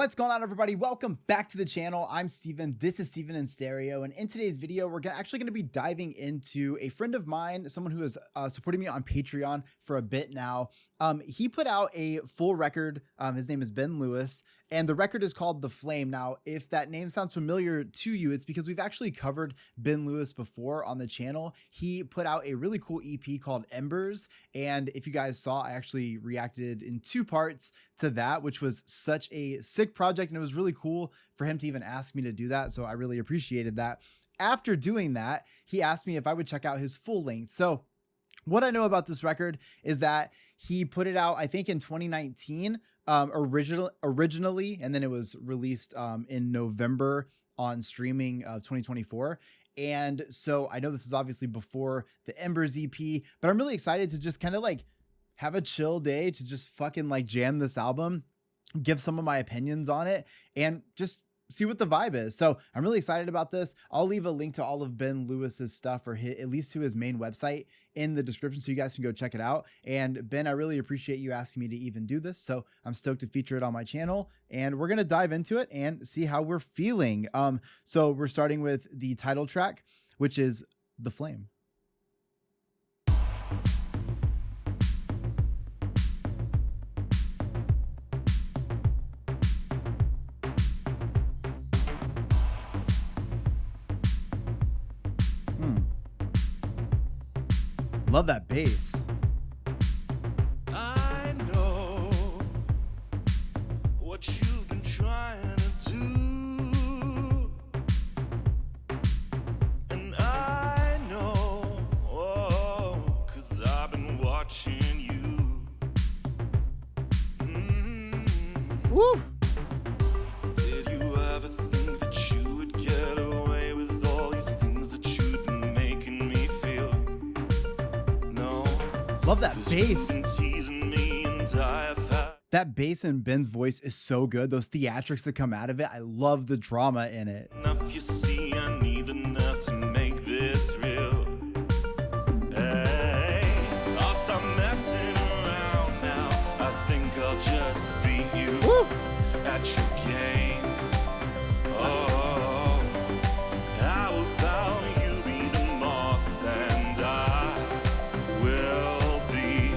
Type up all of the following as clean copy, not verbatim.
What's going on, everybody? Welcome back to the channel. I'm Steven. This is Steven in Stereo, and in today's video, we're actually going to be diving into a friend of mine, someone who has supported me on Patreon for a bit now. He put out a full record. His name is Ben Lewis, and the record is called The Flame. Now, if that name sounds familiar to you, it's because we've actually covered Ben Lewis before on the channel. He put out a really cool EP called Embers, and if you guys saw, I actually reacted in 2 parts to that, which was such a sick project, and it was really cool for him to even ask me to do that, so I really appreciated that. After doing that, he asked me if I would check out his full length. So what I know about this record is that he put it out, I think, in 2019 originally, and then it was released in November on streaming of 2024. And so I know this is obviously before the Embers EP, but I'm really excited to just kind of like have a chill day to just fucking like jam this album, give some of my opinions on it, and just see what the vibe is. So I'm really excited about this. I'll leave a link to all of Ben Lewis's stuff, or at least to his main website, in the description so you guys can go check it out. And Ben, I really appreciate you asking me to even do this. So I'm stoked to feature it on my channel, and we're going to dive into it and see how we're feeling. So we're starting with the title track, which is The Flame. Love that bass. I know what you've been trying to do, and I know, 'cause I've been watching you. Woo! Did you ever think that you would get away with all these things that you've been making me feel? Love that bass. That bass in Ben's voice is so good. Those theatrics that come out of it, I love the drama in it. Enough, you see, I need enough to make this real. Hey, I'll stop messing around now. I think I'll just beat you. Woo! At your game. Oh, how about you be the moth and I will be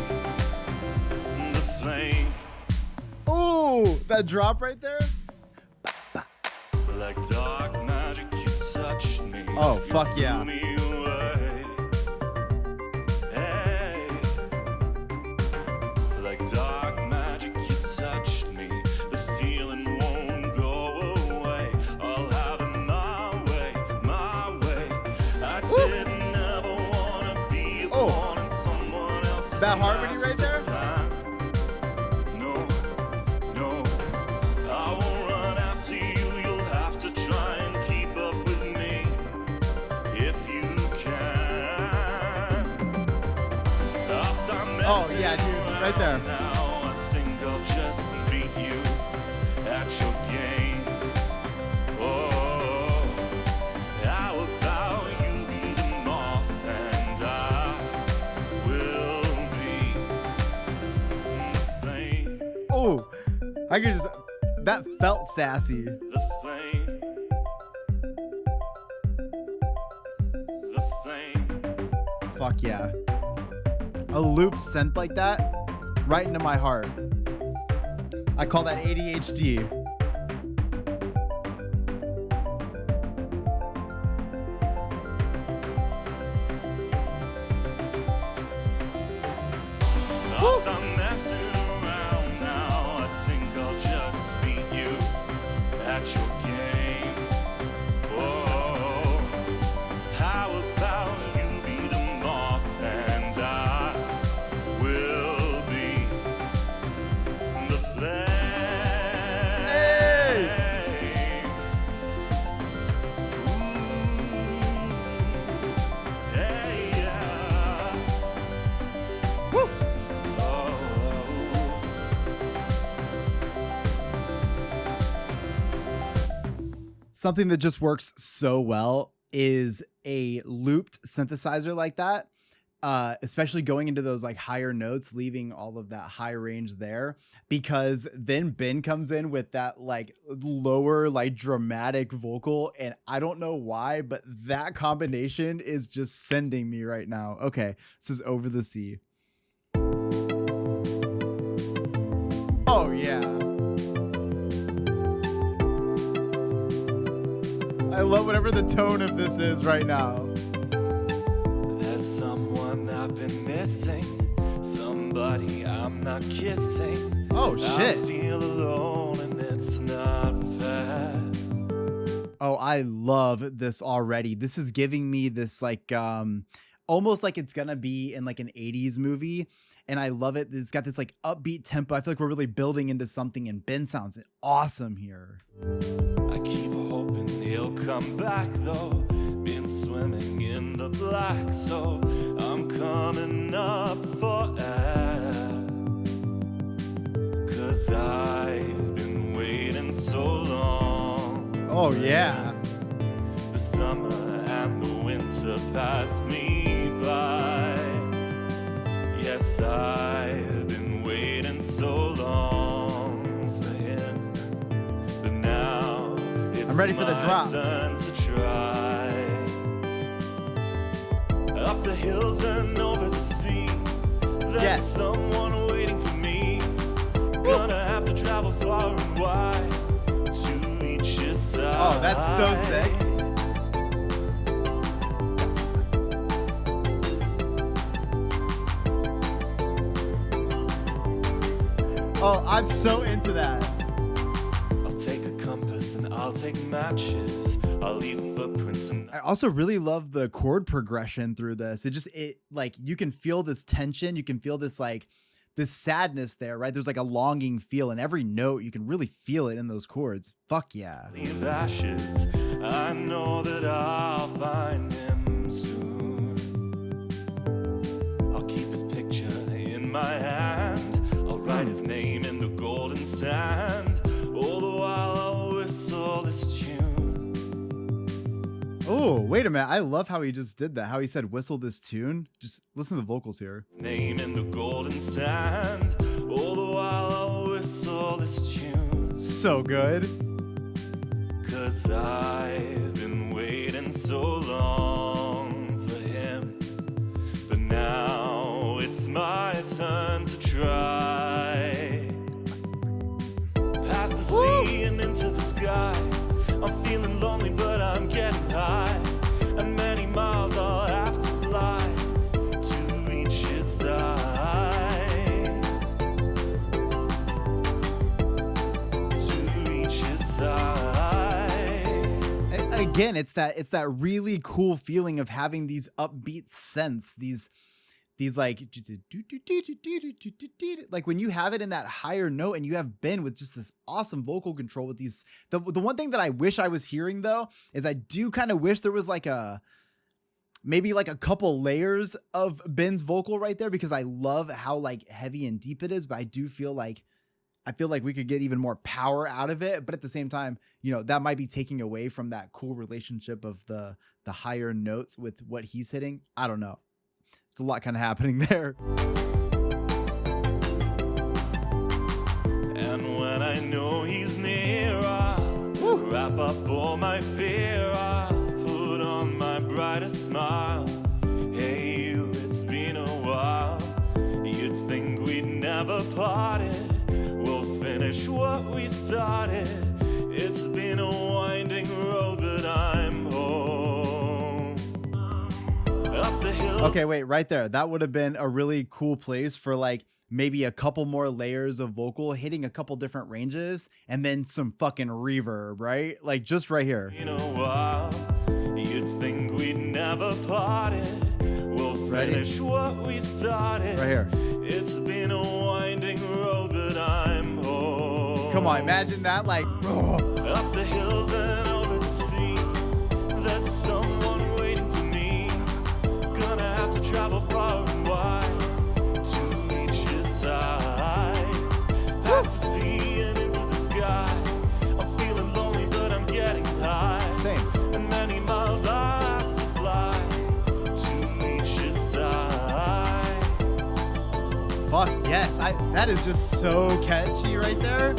the flame. Oh, that drop right there. Like dark magic, you touched me. Oh, fuck yeah. Blew me away. Hey. Like dark magic, you touched me. The feeling won't go away. I'll have it my way, my way. I didn't ever wanna be a pawn in someone else's That harmony right there. Oh yeah, dude, right there. Now I think I'll just beat you at your game. Oh, how about you be the moth and I will be the flame. Oh, I could just, that felt sassy. The flame. The flame. Fuck yeah. A loop synth like that, right into my heart. I call that ADHD. I'll stop messing around now. I think I'll just beat you at your game. Oh, how about you be the moth and I will be the flame. Hey! Ooh, yeah. Woo! Something that just works so well is a looped synthesizer like that. especially going into those like higher notes, leaving all of that high range there, because then Ben comes in with that like lower, like dramatic vocal. And I don't know why, but that combination is just sending me right now. Okay, this is Over the Sea. Oh, yeah. I love whatever the tone of this is right now. There's someone I've been missing, somebody I'm not kissing. Oh, shit. I feel alone and it's not fair. Oh, I love this already. This is giving me this like almost like it's gonna be in like an 80s movie. And I love it. It's got this like upbeat tempo. I feel like we're really building into something, and Ben sounds awesome here. I keep hoping he'll come back though. Been swimming in the black, so I'm coming up for air. 'Cause I've been waiting so long. Oh, yeah. The summer and the winter passed me by. Yes, I've been waiting so long for him, but now it's I'm ready for the my drop. turn to try. Up the hills and over the sea, there's Yes. someone waiting for me. Gonna have to travel far and wide to reach his side. Oh, that's so sick. Oh, I'm so into that. I'll take a compass and I'll take matches. I'll leave footprints and I also really love the chord progression through this. It like you can feel this tension. You can feel this like this sadness there, right? There's like a longing feel in every note. You can really feel it in those chords. Fuck yeah. leave ashes. I know that I'll find him soon. I'll keep his picture in my hand. I'll write his name in the golden sand. All the while I'll whistle this tune. Oh, wait a minute. I love how he just did that. How he said, whistle this tune. Just listen to the vocals here. Name in the golden sand. All the while I'll whistle this tune. So good. 'Cause I've been waiting so long for him, but now it's my turn to try. Past the sea and into the sky, I'm feeling lonely but I'm getting high, and many miles I'll have to fly to reach his side. To reach his side. Again, it's that really cool feeling of having these upbeat synths, these like when you have it in that higher note, and you have Ben with just this awesome vocal control with these. The one thing that I wish I was hearing though is I do kind of wish there was like maybe like a couple layers of Ben's vocal right there, because I love how like heavy and deep it is, but I feel like we could get even more power out of it. But at the same time, you know, that might be taking away from that cool relationship of the higher notes with what he's hitting. I don't know. It's a lot kind of happening there. And when I know he's near, I wrap up all my fear. I put on my brightest smile. Hey, you, it's been a while. You'd think we'd never parted. We'll finish what we started. It's been a winding road, but I'm home. Up the hill. Okay, wait, right there. That would have been a really cool place for like maybe a couple more layers of vocal hitting a couple different ranges, and then some fucking reverb, right? Like just right here. In a while, you'd think we'd never parted. We'll Ready? finish what we started. Right here. It's been a winding road, but I'm home. Come on, imagine that, like, Up the hills and over the sea, there's someone waiting for me. Gonna have to travel far and wide to reach his side. Past the sea and into the sky, I'm feeling lonely, but I'm getting high. same. And many miles I have to fly to reach his side. That is just so catchy right there.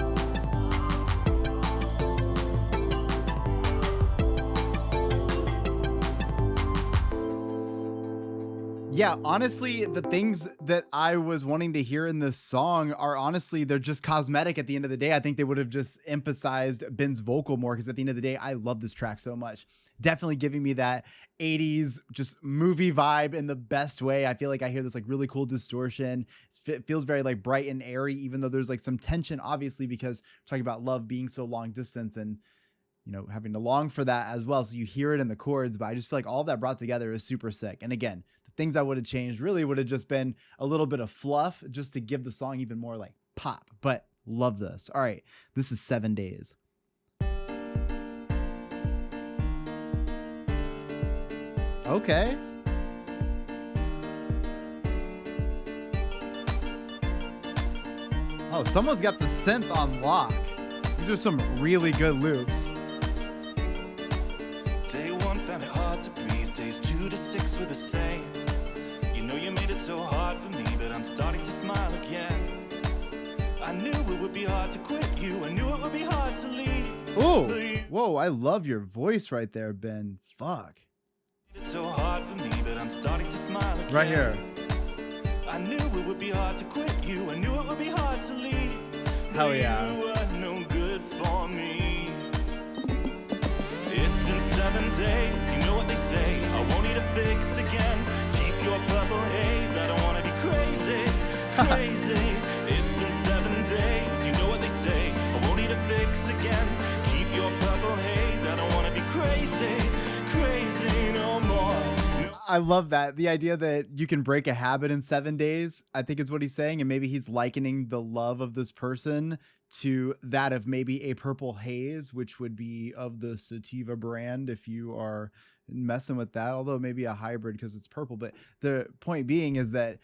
Yeah, honestly, the things that I was wanting to hear in this song are honestly, they're just cosmetic at the end of the day. I think they would have just emphasized Ben's vocal more because at the end of the day, I love this track so much. Definitely giving me that 80s just movie vibe in the best way. I feel like I hear this like really cool distortion. It feels very like bright and airy, even though there's like some tension, obviously, because we're talking about love being so long distance and, you know, having to long for that as well. So you hear it in the chords, but I just feel like all of that brought together is super sick. And again, the things I would have changed really would have just been a little bit of fluff just to give the song even more like pop, but love this. All right. This is 7 Days. Okay. Oh, someone's got the synth on lock. These are some really good loops. Day 1 found it hard to breathe. Days 2 to 6 were the same. You know you made it so hard for me, but I'm starting to smile again. I knew it would be hard to quit you. I knew it would be hard to leave. Oh, whoa! I love your voice right there, Ben. Fuck. It's so hard for me, but I'm starting to smile again. Right here. I knew it would be hard to quit you. I knew it would be hard to leave. Hell yeah. You were no good for me. It's been 7 days. You know what they say. I won't need a fix again. Keep your purple haze. I don't want to be crazy. Crazy. It's been 7 days. You know what they say. I won't need a fix again. Keep your purple haze. I don't want to be crazy. Crazy no more. I love that. The idea that you can break a habit in 7 days, I think is what he's saying. And maybe he's likening the love of this person to that of maybe a purple haze, which would be of the sativa brand if you are messing with that, although maybe a hybrid because it's purple. But the point being is that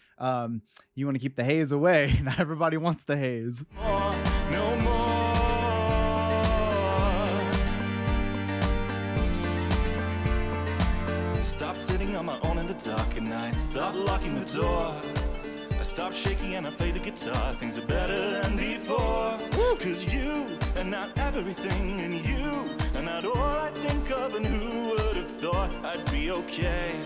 you want to keep the haze away. Not everybody wants the haze. No more. I stopped sitting on my own in the dark and I stopped locking the door. I stopped shaking and I played the guitar. Things are better than before. Cause you are not everything, and you are not all I think of, and who would have thought I'd be okay?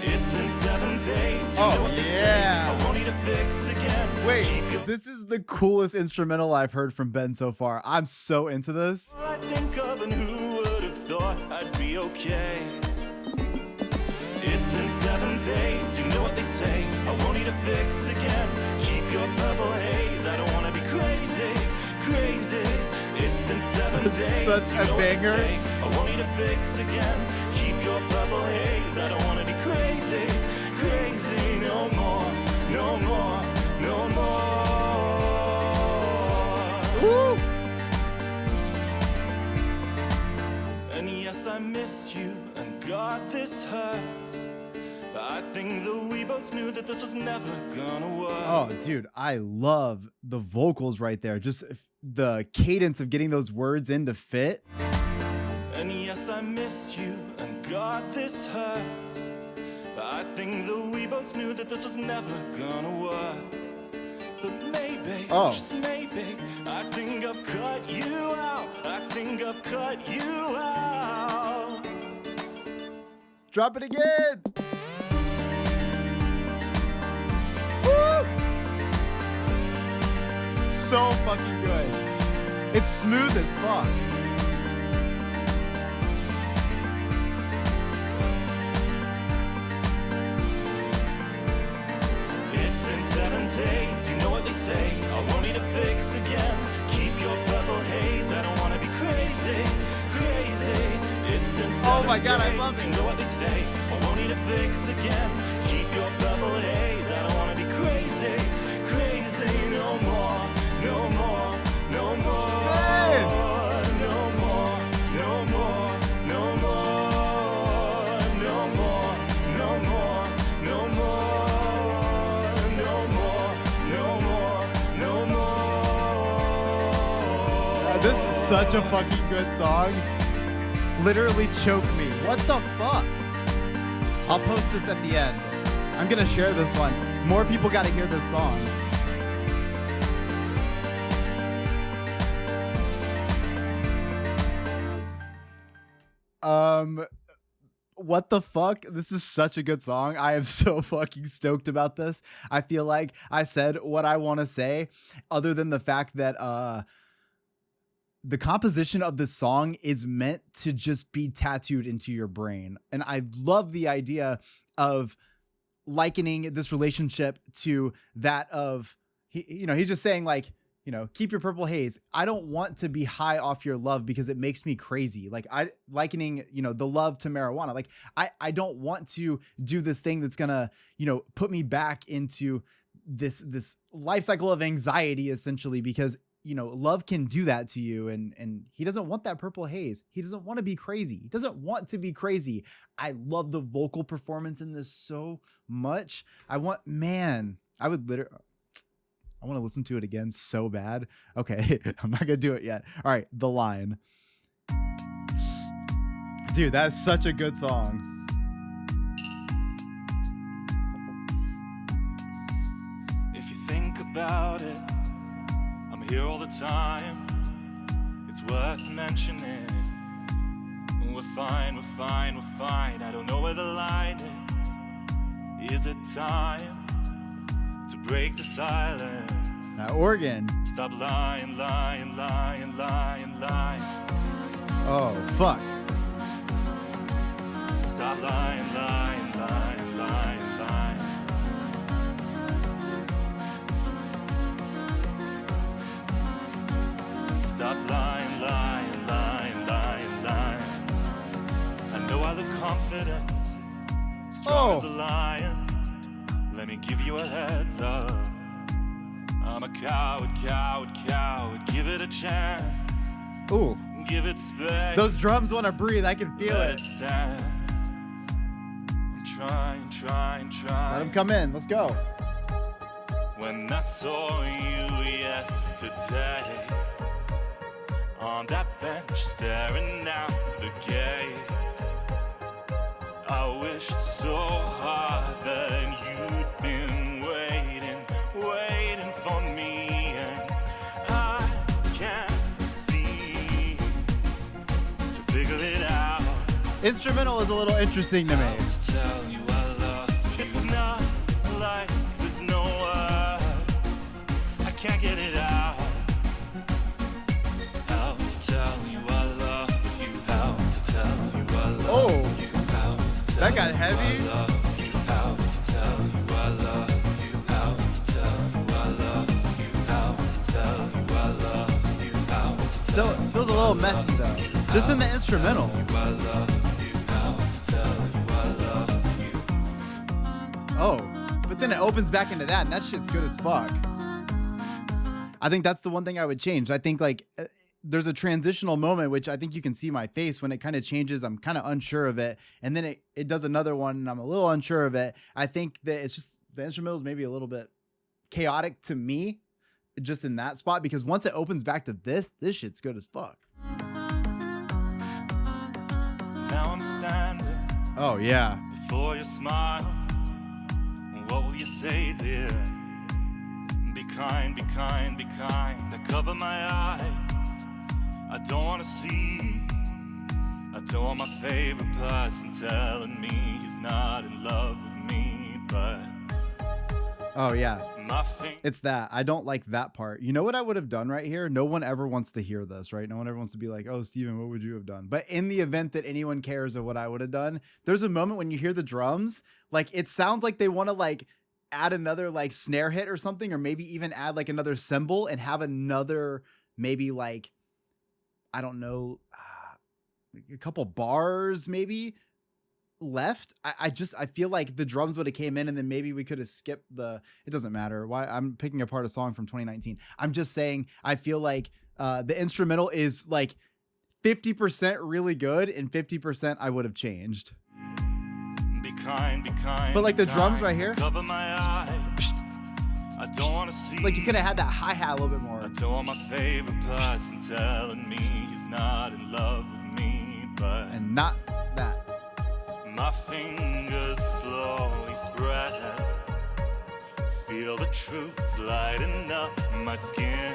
It's been 7 days. You know what they say. I won't need a fix again. Wait, Keep your this is the coolest instrumental I've heard from Ben so far. I'm so into this. all I think of, and who would have thought I'd be okay? It's been 7 days, you know what they say. I won't need a fix again. Keep your purple haze. I don't wanna be crazy, crazy. It's been 7 It's days. such you a know what they banger. say. I won't need a fix again. Keep your purple haze. I don't wanna be crazy, crazy no more, no more, no more. Woo! And yes, I miss you, and God, this hurts. But I think that we both knew that this was never gonna work. Oh, dude, I love the vocals right there. Just the cadence of getting those words in to fit. And yes, I miss you, and God, this hurts. But I think that we both knew that this was never gonna work. But maybe, just maybe, I think I've cut you out. I think I've cut you out. Drop it again. Woo! So fucking good. It's smooth as fuck. It's been 7 days, you know what they say. I won't need a fix again. Keep your purple haze. I don't wanna be crazy, crazy. It's been 7 Oh my God, I days, love it. You know what they say. I won't need a fix again. Keep your purple haze. I don't wanna be crazy, crazy no more, no more, no more. Man. No more, no more, no more, no more, no more, no more, no more, no more, no more. This is such a fucking good song. Literally choke me. What the fuck? I'll post this at the end. I'm gonna share this one. More people got to hear this song. What the fuck? This is such a good song. I am so fucking stoked about this. I feel like I said what I want to say, other than the fact that the composition of the song is meant to just be tattooed into your brain. And I love the idea of likening this relationship to that of, he's just saying like, keep your purple haze. I don't want to be high off your love because it makes me crazy. Like likening, the love to marijuana. Like I don't want to do this thing that's gonna, put me back into this life cycle of anxiety essentially, because, love can do that to you. And he doesn't want that purple haze. He doesn't want to be crazy. He doesn't want to be crazy. I love the vocal performance in this so much. I want to listen to it again so bad. Okay, I'm not gonna do it yet. All right, The Line. Dude, that's such a good song. If you think about it, I'm here all the time. It's worth mentioning. We're fine, we're fine, we're fine. I don't know where the line is. Is it time to break the silence? That organ. Stop lying, lying, lying, lying, lying. Oh, fuck. Stop lying, lying, lying, lying, lying. Stop lying, lying, lying, lying, lying. I know I look confident, strong as a lion. Let me give you a heads up. I'm a coward, coward, coward. Give it a chance. Ooh. Give it space. Those drums want to breathe. I can feel Let it. Stand. I'm trying, trying, trying. Let him come in. Let's go. When I saw you yesterday on that bench staring out the gate, I wished so hard that you'd been waiting for me, and I can't seem to figure it out. Instrumental is a little interesting to me. How to tell you I love you. It's not like there's no words. I can't get it out. How to tell you I love you. How to tell you I love Oh. you. How to tell That got you heavy. I love you. How to tell you I love you. How to tell you I love you. How to tell you I love you. How to Still tell you feels a little messy though. Just in the instrumental. I love you. How to tell you I love you. Oh, but then it opens back into that, and that shit's good as fuck. I think that's the one thing I would change. I think like there's a transitional moment, which I think you can see my face when it kind of changes. I'm kind of unsure of it. And then it does another one and I'm a little unsure of it. I think that it's just the instrumental is maybe a little bit chaotic to me just in that spot, because once it opens back to this shit's good as fuck. Now I'm standing Oh yeah. before your smile. What will you say, dear? Be kind, be kind, be kind. I cover my eyes. I don't want to see. I don't want my favorite person telling me he's not in love with me, but Oh yeah. my finger. It's that. I don't like that part. You know what I would have done right here? No one ever wants to hear this, right? No one ever wants to be like, oh, Steven, what would you have done? But in the event that anyone cares of what I would have done, there's a moment when you hear the drums, like it sounds like they want to like add another like snare hit or something, or maybe even add like another cymbal and have another, maybe like, I don't know, a couple bars maybe left. I feel like the drums would have came in and then maybe we could have skipped it doesn't matter why I'm picking apart a song from 2019. I'm just saying, I feel like the instrumental is like 50% really good and 50% I would have changed. Be kind, be kind. But like the be drums kind. right here, Cover my eyes. I don't want to see. like you could have had that hi-hat a little bit more. I don't want my favorite person telling me he's not in love with me, but And not that. my fingers slowly spread feel the truth lighting up my skin.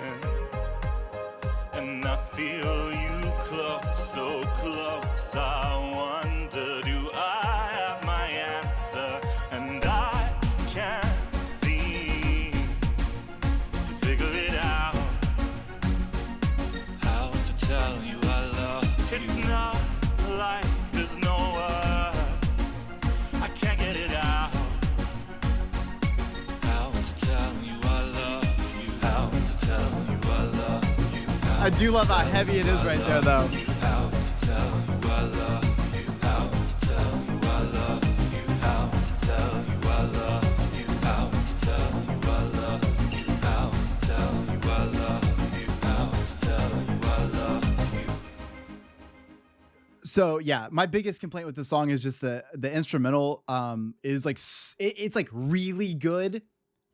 And I feel you close, so close. I wonder, do I have my answer? And I can't seem to figure it out. How to tell you I love you. It's not like there's no words. I can't get it out. How to tell you I love you. How to tell you I love you. I do love how heavy it is right there, though. How to tell you I love you. How to tell you I love you. How to tell you I love you. How to tell you I love you. How to tell you I love you. How to tell you I love you. So yeah, my biggest complaint with the song is just the instrumental is like it's like really good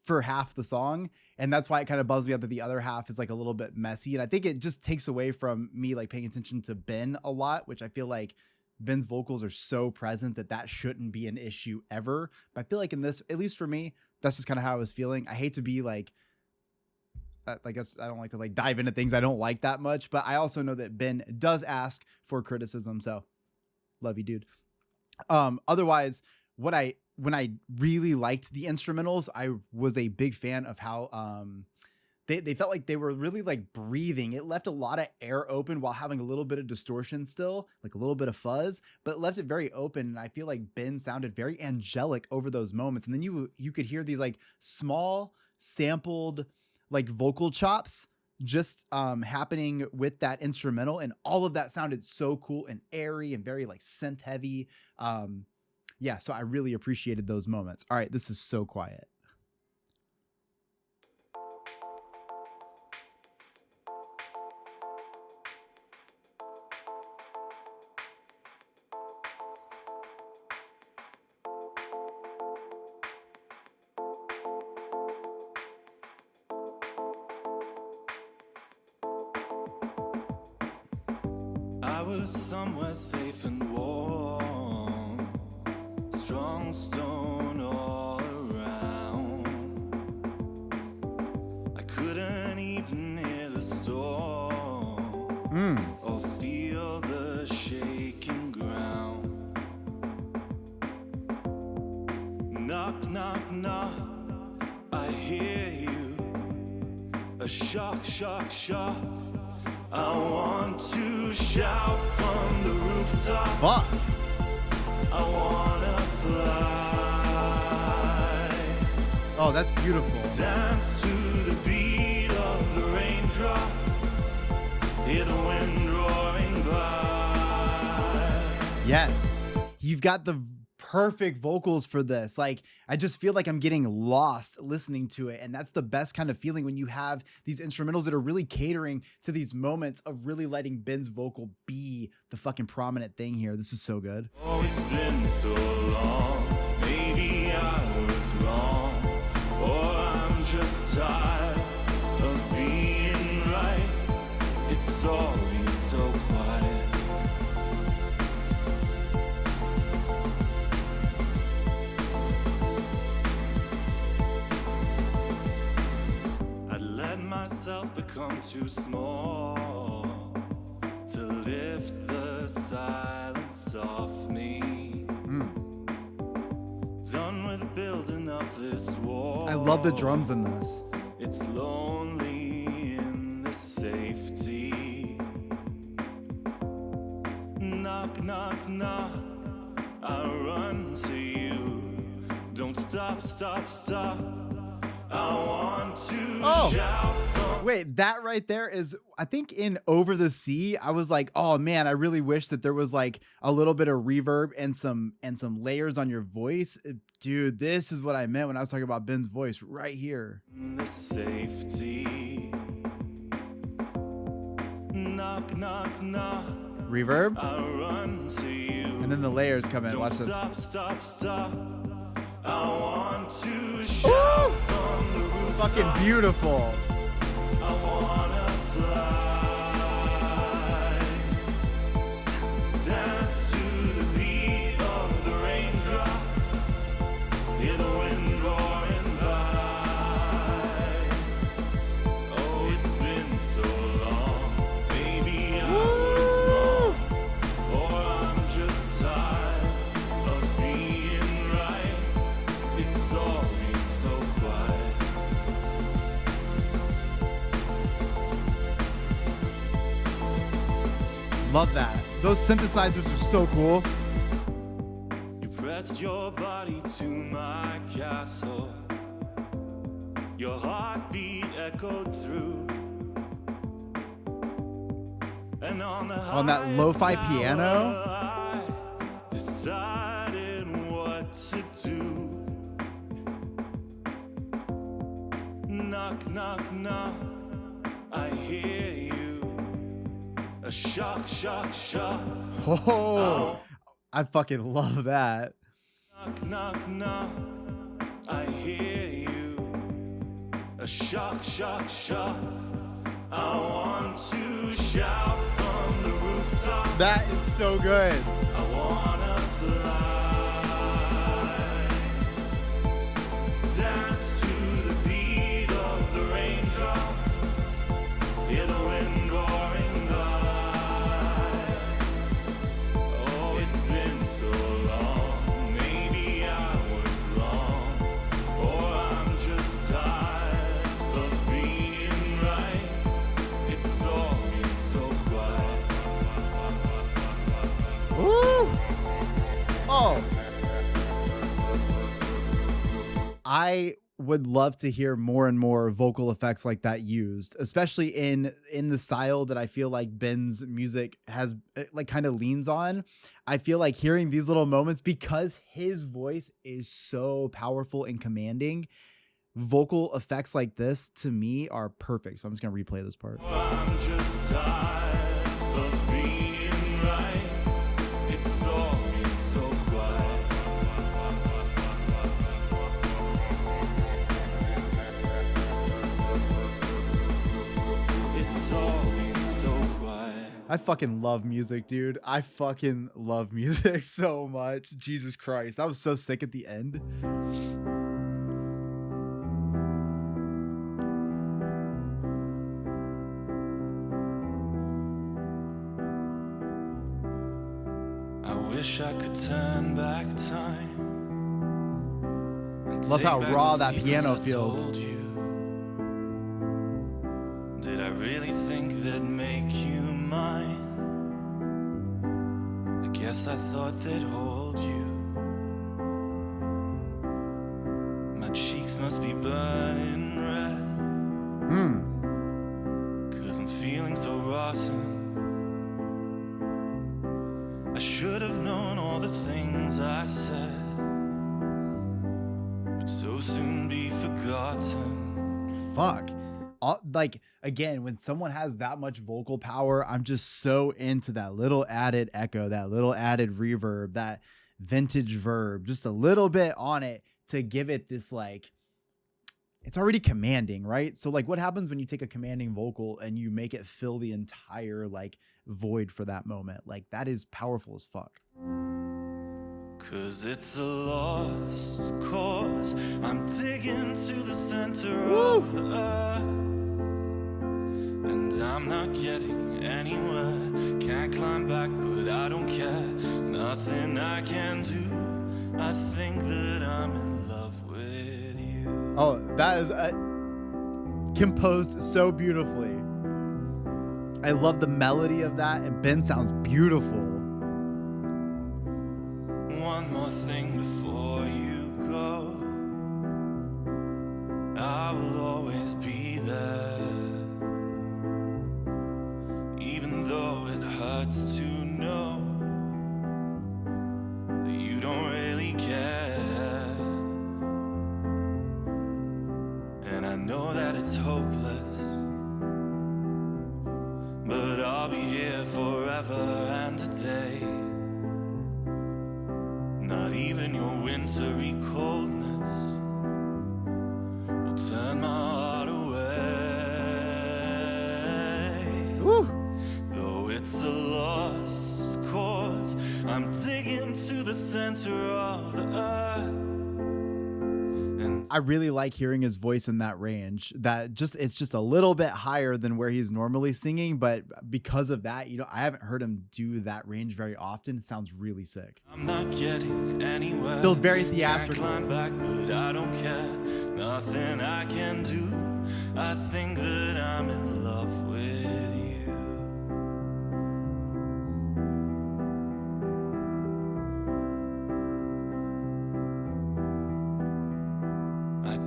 for half the song, and that's why it kind of buzz me out that the other half is like a little bit messy, and I think it just takes away from me like paying attention to Ben a lot, which I feel like Ben's vocals are so present that shouldn't be an issue ever. But I feel like in this, at least for me, that's just kind of how I was feeling. I hate to be like I guess I don't like to like dive into things I don't like that much, but I also know that Ben does ask for criticism, so love you, dude. Otherwise, when I really liked the instrumentals, I was a big fan of how they felt like they were really like breathing. It left a lot of air open while having a little bit of distortion still, like a little bit of fuzz, but it left it very open. And I feel like Ben sounded very angelic over those moments. And then you could hear these like small sampled like vocal chops just happening with that instrumental, and all of that sounded so cool and airy and very like synth heavy. Yeah, so I really appreciated those moments. All right, this is so quiet. I was somewhere safe and warm, strong stone all around. I couldn't even hear the storm or feel the shaking ground. Knock, knock, knock, I hear you. A shock, shock, shock. I want to shout from the rooftop. Fuck. I wanna fly. Oh, that's beautiful. Dance to the beat of the raindrops. Hear the wind roaring by. Yes. You've got the perfect vocals for this. Like, I just feel like I'm getting lost listening to it. And that's the best kind of feeling when you have these instrumentals that are really catering to these moments of really letting Ben's vocal be the fucking prominent thing here. This is so good. Oh, it's been so long. Maybe I was wrong. Or I'm just tired of being right. It's all been so quiet. Myself become too small to lift the silence off me. Done with building up this wall. I love the drums in this. It's lonely in the safety. Knock, knock, knock, I run to you. Don't stop, stop, stop. I want to shout from. Wait, that right there is, I think in Over the Sea, I was like, oh man, I really wish that there was like a little bit of reverb and some layers on your voice. Dude, this is what I meant when I was talking about Ben's voice right here. The safety. Knock, knock, knock. Reverb. I run to you. And then the layers come in. Don't Watch this. Stop, stop, stop. I want to shout from the rooftop. Fucking beautiful. I wanna fly. Dance to the beat of the raindrops. Hear the wind roaring by. Love that. Those synthesizers are so cool. You pressed your body to my castle. Your heartbeat echoed through. And on that lo-fi highest piano? tower, I decided what to do. Knock, knock, knock, I hear you. A shock, shock, shock. Oh, I fucking love that. Knock, knock, knock, I hear you. A shock, shock, shock. I want to shout from the rooftop. That is so good. I wanna fly. Dance to the beat of the raindrops. Hear the wind roaring by. Oh, it's been so long. Maybe I was wrong. Or I'm just tired of being right. It's all been so quiet. Woo! Oh. I would love to hear more and more vocal effects like that used, especially in the style that I feel like Ben's music has like kind of leans on. I feel like hearing these little moments, because his voice is so powerful and commanding, vocal effects like this to me are perfect. So I'm just going to replay this part. I'm just tired of being right. It's all been so quiet. It's all been so quiet. I fucking love music, dude. I fucking love music so much. Jesus Christ. That was so sick at the end. I wish I could turn back time. And Love take how back raw the that secrets piano I feels. told you. Did I really think they'd make you mine? I guess I thought they'd hold you. My cheeks must be burning red, Hmm. 'cause I'm feeling so rotten. I should have known all the things I said would so soon be forgotten. Fuck. Like, again, when someone has that much vocal power, I'm just so into that little added echo, that little added reverb, that vintage verb, just a little bit on it to give it this, like, it's already commanding, right? So like, what happens when you take a commanding vocal and you make it fill the entire like void for that moment? Like, that is powerful as fuck. 'Cause it's a lost cause. I'm digging to the center Woo! of the earth, and I'm not getting anywhere. Can't climb back, but I don't care. Nothing I can do. I think that I'm in love with you. Oh, that is composed so beautifully. I love the melody of that, and Ben sounds beautiful. One more thing before you go. I will always be there, even though it hurts to know that you don't really care. And I know that it's hopeless, but I'll be here forever and a day. Not even your wintry coldness will turn my heart away. Woo! Though it's a lost cause, I'm digging to the center of the earth. And I really like hearing his voice in that range. That just, it's just a little bit higher than where he's normally singing, but because of that, you know, I haven't heard him do that range very often. It sounds really sick. I'm not getting anywhere. Feels very Can't theatrical. climb back, but I don't care. Nothing I can do. I think that I'm in love with you.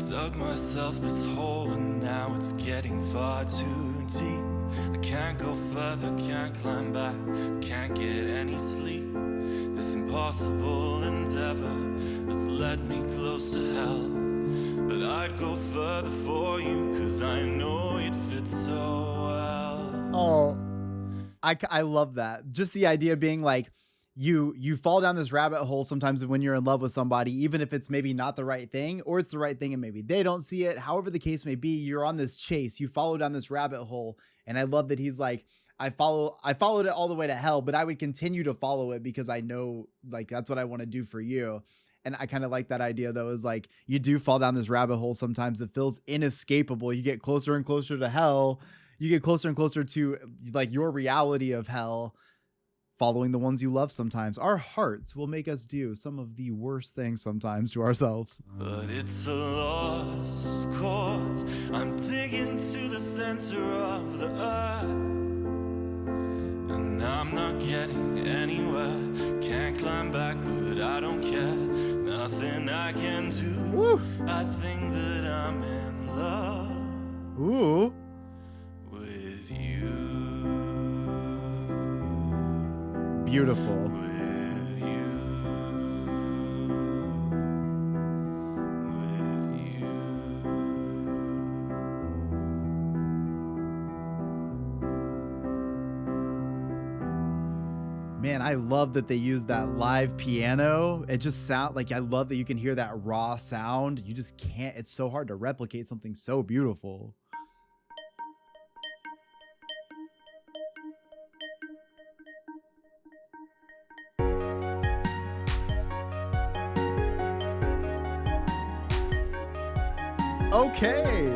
Dug myself this hole and now it's getting far too deep. I can't go further, can't climb back, can't get any sleep. This impossible endeavor has led me close to hell. But I'd go further for you, cause I know you'd fit so well. Oh, I love that. Just the idea being like, you fall down this rabbit hole sometimes when you're in love with somebody, even if it's maybe not the right thing, or it's the right thing and maybe they don't see it. However the case may be, you're on this chase, you follow down this rabbit hole. And I love that he's like, I followed it all the way to hell, but I would continue to follow it because I know like that's what I want to do for you. And I kind of like that idea though, is like, you do fall down this rabbit hole sometimes. It feels inescapable. You get closer and closer to hell. You get closer and closer to like your reality of hell, following the ones you love. Sometimes our hearts will make us do some of the worst things sometimes to ourselves. But it's a lost cause. I'm digging to the center of the earth, and I'm not getting anywhere. Can't climb back, but I don't care. Nothing I can do. Woo. I think that I'm in love Ooh. with you. Beautiful. With you. With you. Man, I love that they use that live piano. It just sound like, I love that you can hear that raw sound. You just can't, it's so hard to replicate something so beautiful. Okay.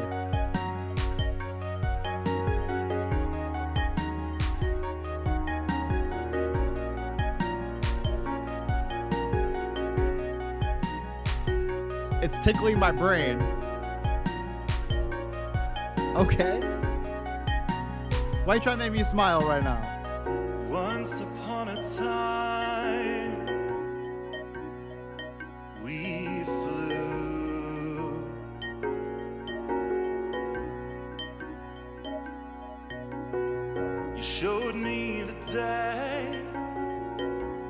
It's tickling my brain. Okay. Why you trying to make me smile right now? Once upon a time, we flew. You showed me the day,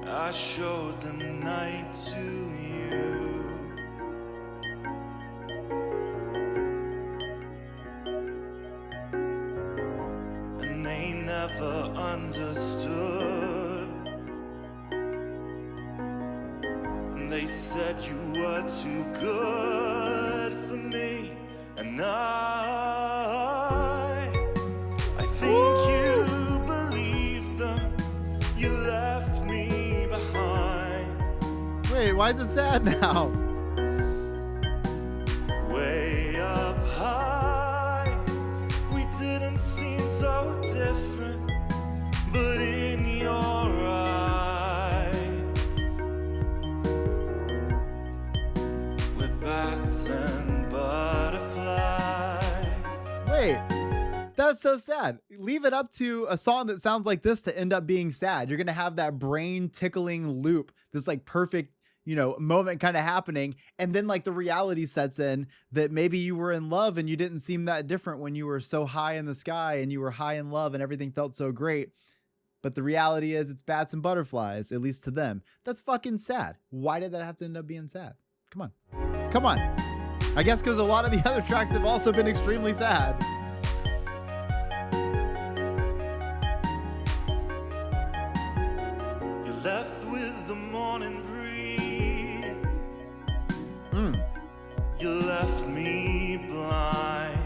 I showed the night to you. And they never understood. And they said you were too good for me. And I think you believed them. You left me behind. Wait, why is it sad now? Way up high, we didn't seem so different, but in your eyes, we're bats and butterflies. Wait, that's so sad. Leave it up to a song that sounds like this to end up being sad. You're going to have that brain tickling loop, this like perfect, moment kind of happening. And then like the reality sets in that maybe you were in love and you didn't seem that different when you were so high in the sky and you were high in love and everything felt so great. But the reality is it's bats and butterflies, at least to them. That's fucking sad. Why did that have to end up being sad? Come on. Come on. I guess because a lot of the other tracks have also been extremely sad. You left with the morning breeze. You left me blind.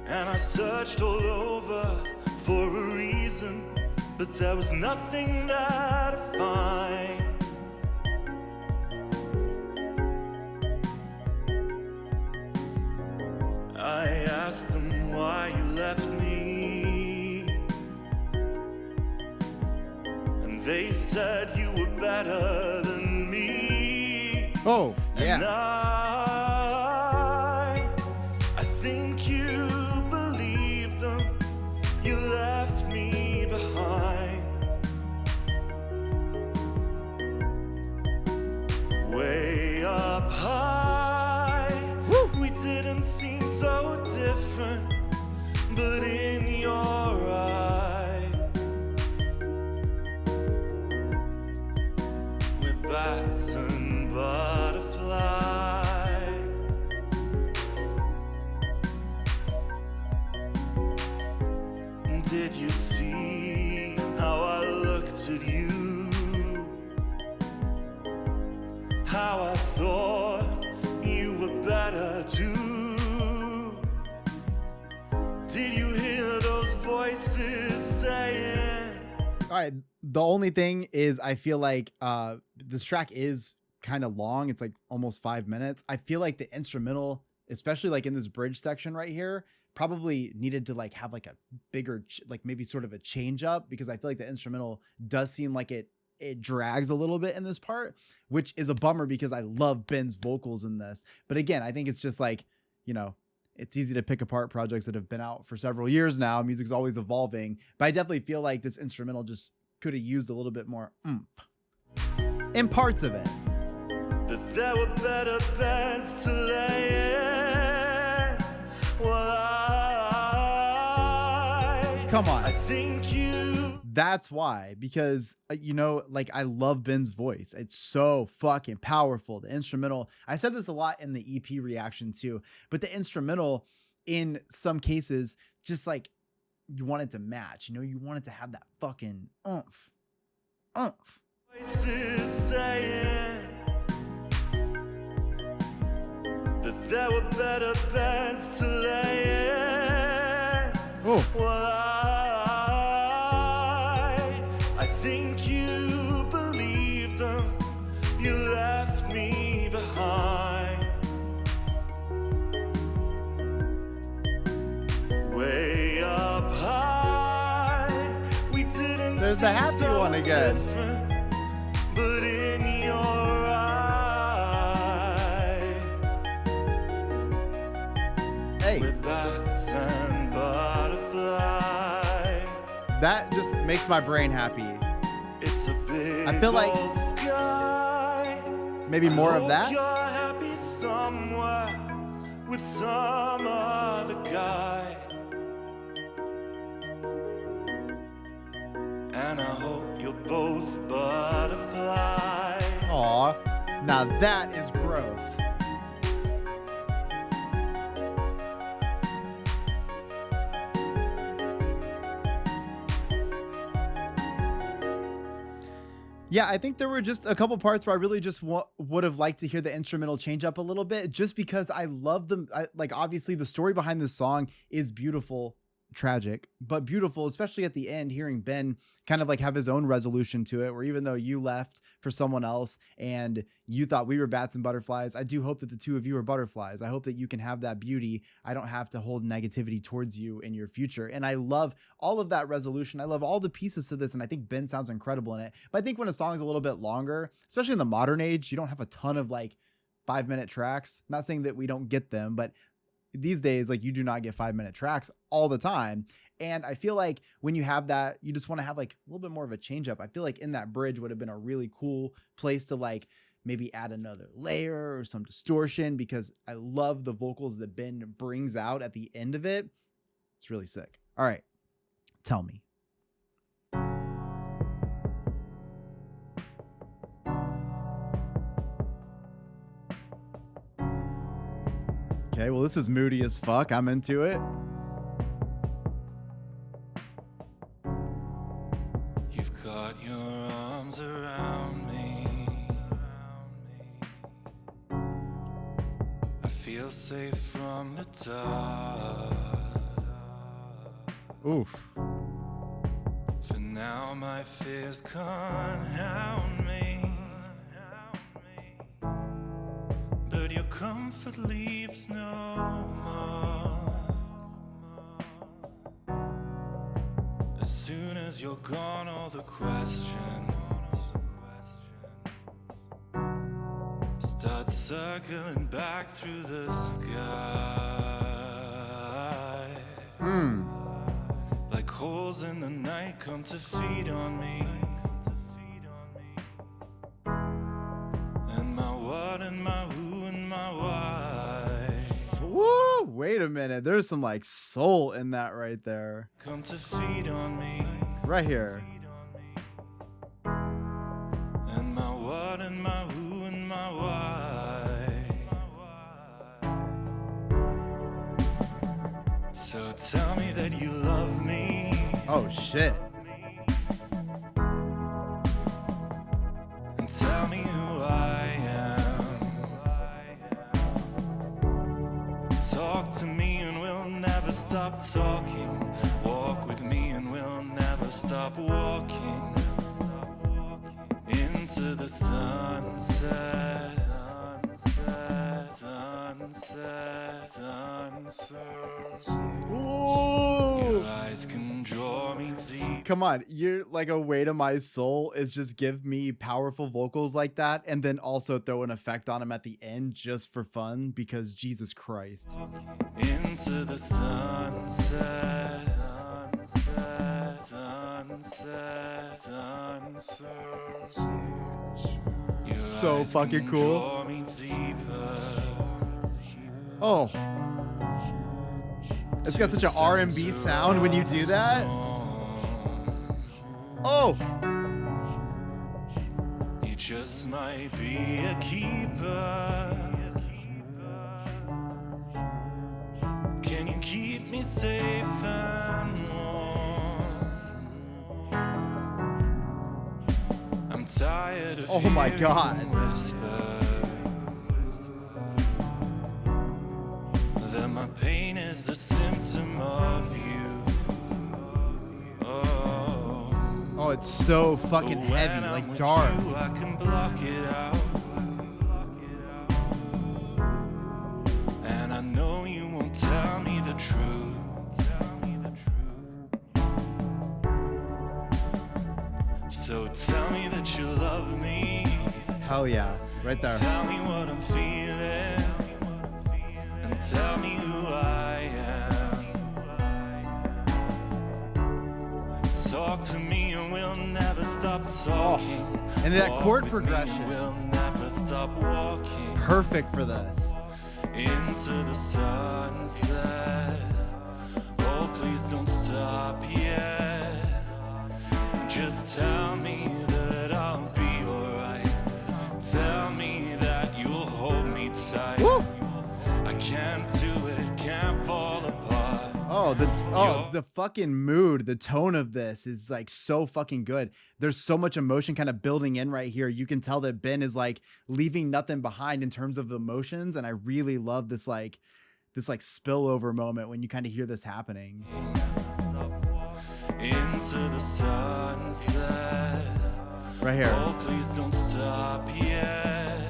And I searched all over for a reason, but there was nothing there to find. I asked them why you left me, and they said you were better than me. Oh, And yeah. I think you believe them. You left me behind. different, but in your eye, we're bats and butterflies. Did you see how I looked at you? How I thought you were better too? Did you hear those voices saying? All right. The only thing is I feel like this track is kind of long. It's like almost 5 minutes. I feel like the instrumental, especially like in this bridge section right here, probably needed to like have like a bigger, like maybe sort of a change up, because I feel like the instrumental does seem like it drags a little bit in this part, which is a bummer because I love Ben's vocals in this. But again, I think it's just like, you know, it's easy to pick apart projects that have been out for several years now. Music's always evolving, but I definitely feel like this instrumental just could have used a little bit more oomph in parts of it. That there were better beds to lay in. Well, Come on. I think you. That's why, because you know, like I love Ben's voice. It's so fucking powerful. The instrumental, I said this a lot in the EP reaction too, but the instrumental in some cases, just like you want it to match, you know, you want it to have that fucking oomph. Voices saying that there were better beds to lay in. Oh. Well, I think you believe them. You left me behind. Way up high, we didn't. There's the happy seem so one again. different, but in your eyes, Hey, we're bats and butterflies. that just makes my brain happy. It's a big I feel like old sky. maybe more of Hope that. You're happy somewhere with some other guy. And I hope you're both butterflies. Aw, now that is growth. Yeah, I think there were just a couple parts where I really just would have liked to hear the instrumental change up a little bit, just because I love them. Like, obviously, the story behind this song is beautiful, tragic, but beautiful, especially at the end, hearing Ben kind of like have his own resolution to it, where even though you left for someone else and you thought we were bats and butterflies, I do hope that the two of you are butterflies. I hope that you can have that beauty. I don't have to hold negativity towards you in your future. And I love all of that resolution. I love all the pieces to this. And I think Ben sounds incredible in it. But I think when a song is a little bit longer, especially in the modern age, you don't have a ton of like 5-minute tracks. I'm not saying that we don't get them, but these days, like, you do not get 5-minute tracks all the time. And I feel like when you have that, you just want to have like a little bit more of a change up. I feel like in that bridge would have been a really cool place to like maybe add another layer or some distortion, because I love the vocals that Ben brings out at the end of it. It's really sick. All right, tell me. Okay, well, this is moody as fuck. I'm into it. You've got your arms around me. I feel safe from the dark. Oof. For now my fears can't hound me. But your comfort leaves no mark. As soon as you're gone, all the questions start circling back through the sky. Like holes in the night come to feed on me. And my what and my who and my why. Woo! Wait a minute. minute. There's some like soul in that right there. Come to feed on me. Right here. And my what and my who and my why. So tell me that you love me. Oh shit. And tell me who I am. Talk to me and we'll never stop talking. Walk with me and we'll never stop walking. Into the sunset, sunset, sunset, sunset. Ooh. Your eyes can draw me deep. Come on, you're like a way to my soul is just give me powerful vocals like that and then also throw an effect on them at the end just for fun because Jesus Christ. Into the sunset, sunset, sunset, sunset. Your So eyes fucking can cool. draw me deeper. Oh. It's got such an R&B sound when you do that. Oh. You just might be a keeper. Can you keep me safe and warm? I'm tired of Oh my hearing God. whispers that my pain is a symptom of you. Oh, it's so fucking But heavy, when I'm like with dark. you, I can block it out. And I know you won't tell me the truth. So tell me that you love me. Hell yeah. Right there. Tell me what I'm feeling. And tell me who I am. Talk to me and we'll never stop talking. And that Walk chord with me and progression. we'll never stop walking. Perfect for this. Into the sunset. Oh, please don't stop yet. Just tell me that I'll be alright. Tell me that you'll hold me tight. Woo! I can't do it, can't fall apart. Oh, the fucking mood, the tone of this is like so fucking good. There's so much emotion kind of building in right here. You can tell that Ben is like leaving nothing behind in terms of the emotions, and I really love this like spillover moment when you kind of hear this happening. Into the sunset. Right here. Oh, please don't stop yet.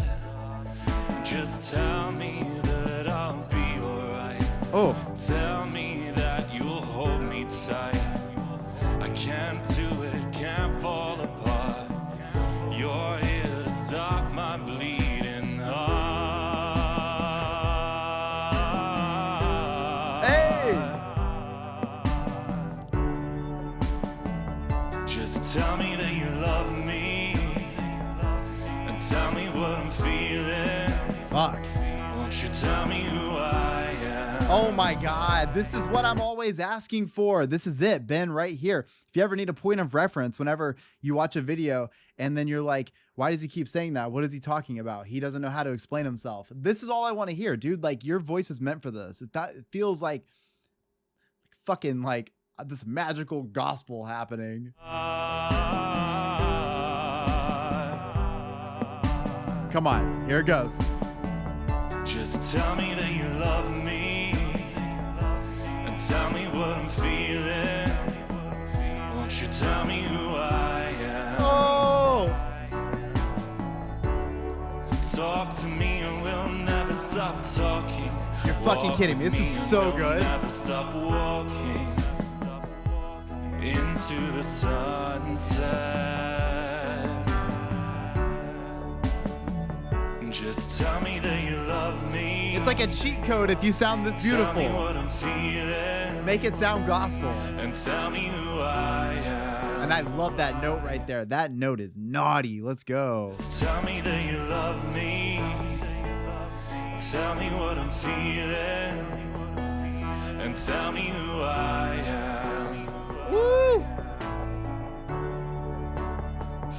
Just tell me that I'll be alright. Oh, Tell me that you'll hold me tight. I can't do it, can't fall apart. You're here to stop my bleeding heart. hey! Just tell me that you love me. And tell me what I'm feeling. Fuck. Won't you tell me who I am? Oh my God, this is what I'm always asking for. This is it, Ben, right here. If you ever need a point of reference, whenever you watch a video and then you're like, why does he keep saying that? What is he talking about? He doesn't know how to explain himself. This is all I want to hear, dude. Like, your voice is meant for this. It feels like fucking like this magical gospel happening. Come on, here it goes. Just tell me that you love me. And tell me what I'm feeling. Won't you tell me who I am? Oh, Talk to me and we'll never stop talking. you're fucking Walk kidding me. with This is and so we'll good. Never stop walking into the sunset. Just tell me that you love me. It's like a cheat code if you sound this Tell me beautiful. what I'm feeling. Make it sound gospel. And tell me who I am. And I love that note right there. That note is naughty. Let's go. Tell me that you love me. Tell me what I'm feeling. and tell me who I am. Woo!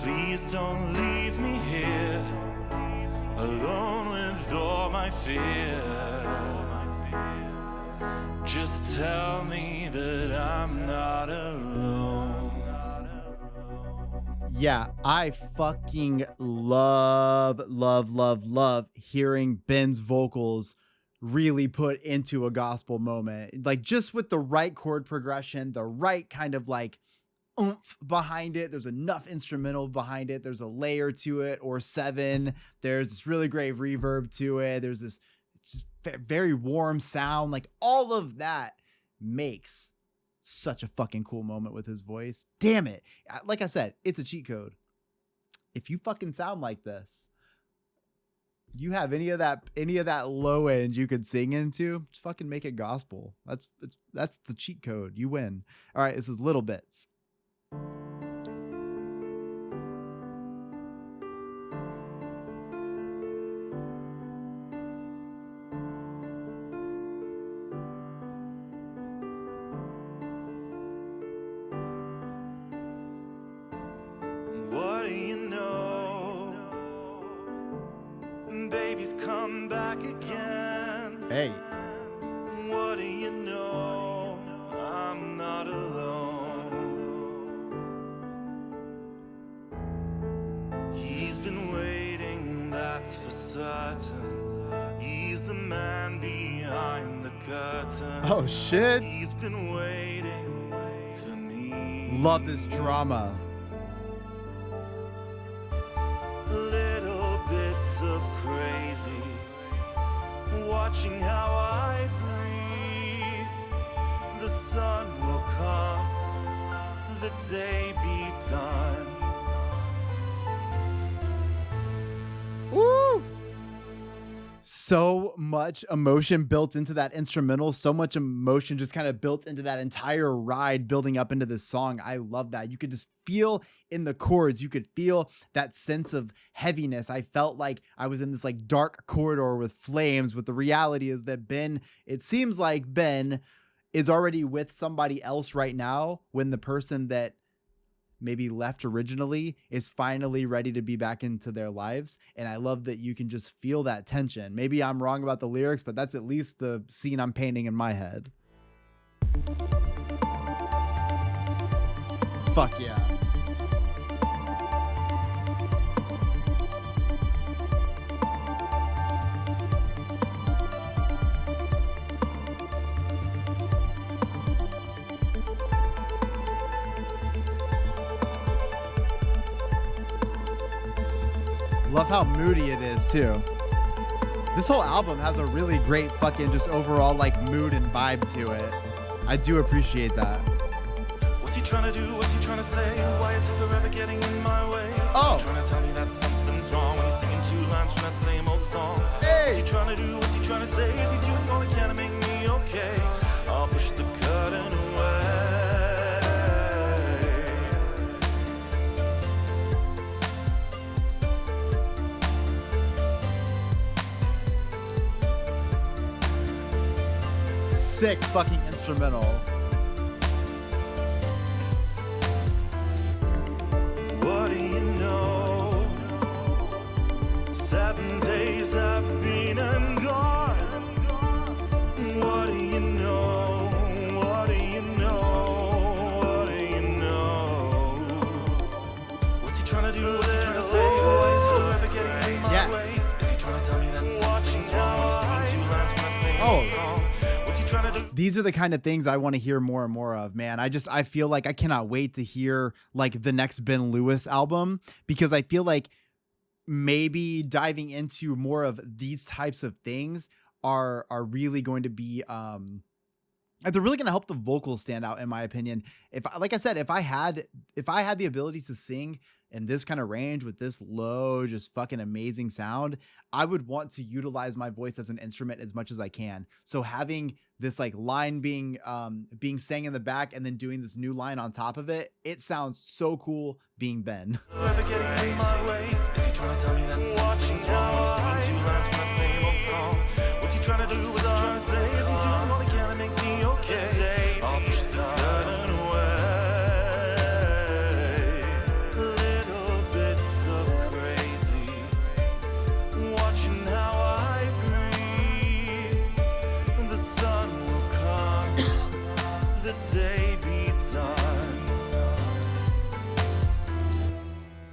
Please don't leave me here alone with all my fear. Just tell me that I'm not alone. Yeah, I fucking love hearing Ben's vocals really put into a gospel moment. Like, just with the right chord progression, the right kind of like oomph behind it. There's enough instrumental behind it. There's a layer to it, or 7. There's this really great reverb to it. There's this just very warm sound. Like, all of that makes such a fucking cool moment with his voice. Damn it. Like I said, it's a cheat code. If you fucking sound like this, you have any of that low end you could sing into, just fucking make it gospel. That's the cheat code. You win. All right, this is Little Bits. What do you know? Baby's come back again. Hey. What do you know? I'm not alone. He's been waiting, that's for certain. He's the man behind the curtain. Oh shit. He's been waiting for me. Love this drama. Little bits of crazy, watching how I breathe. The sun will come, the day be done. Woo! So much emotion built into that instrumental, so much emotion just kind of built into that entire ride building up into this song. I love that. You could just feel in the chords, you could feel that sense of heaviness. I felt like I was in this like dark corridor with flames, but the reality is that Ben, it seems like Ben is already with somebody else right now, when the person that maybe left originally is finally ready to be back into their lives. And I love that you can just feel that tension. Maybe I'm wrong about the lyrics, but that's at least the scene I'm painting in my head. Fuck yeah. Love how moody it is too. This whole album has a really great fucking just overall like mood and vibe to it. I do appreciate that. What's he trying to do? What's he trying to say? Why is he forever getting in my way? Oh. Is he trying to tell me that something's wrong when he's singing 2 lines from that same old song? Hey. What's he trying to do? What's he trying to say? Is he doing all he can to make me okay? I'll push the curtain away. Sick fucking instrumental. What do you know? 7 days I've been and gone. What do you know? What do you know? What do you know? What's he trying to do? What's he trying to say? Why is he ever getting in my Yes. way? Is he trying to tell me that something's wrong when he's singing 2 lines from that same song? What's he trying to do? These are the kind of things I want to hear more and more of, man. I feel like I cannot wait to hear like the next Ben Lewis album, because I feel like maybe diving into more of these types of things are really going to be they're really going to help the vocals stand out, in my opinion. If, like I said, if I had the ability to sing in this kind of range with this low, just fucking amazing sound, I would want to utilize my voice as an instrument as much as I can. So having this like line being sang in the back and then doing this new line on top of it, it sounds so cool being Ben. Ever getting in my way? Is he trying to tell me that something's wrong when he's singing 2 lines from that same old song? What's he trying to do? What's he trying to say? Is he doing all he can to make me okay?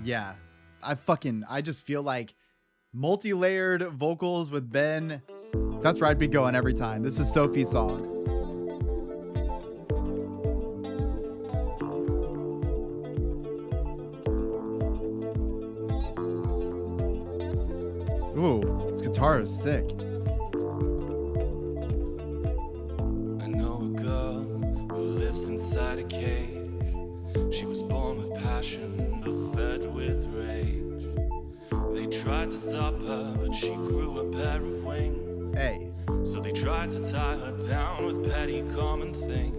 Yeah, I just feel like multi-layered vocals with Ben. That's where I'd be going every time. This is Sophie's song. Ooh, this guitar is sick. I know a girl who lives inside a cage. She was born with passion, but fed with rage. They tried to stop her, but she grew a pair of wings. Hey. So they tried to tie her down with petty common things.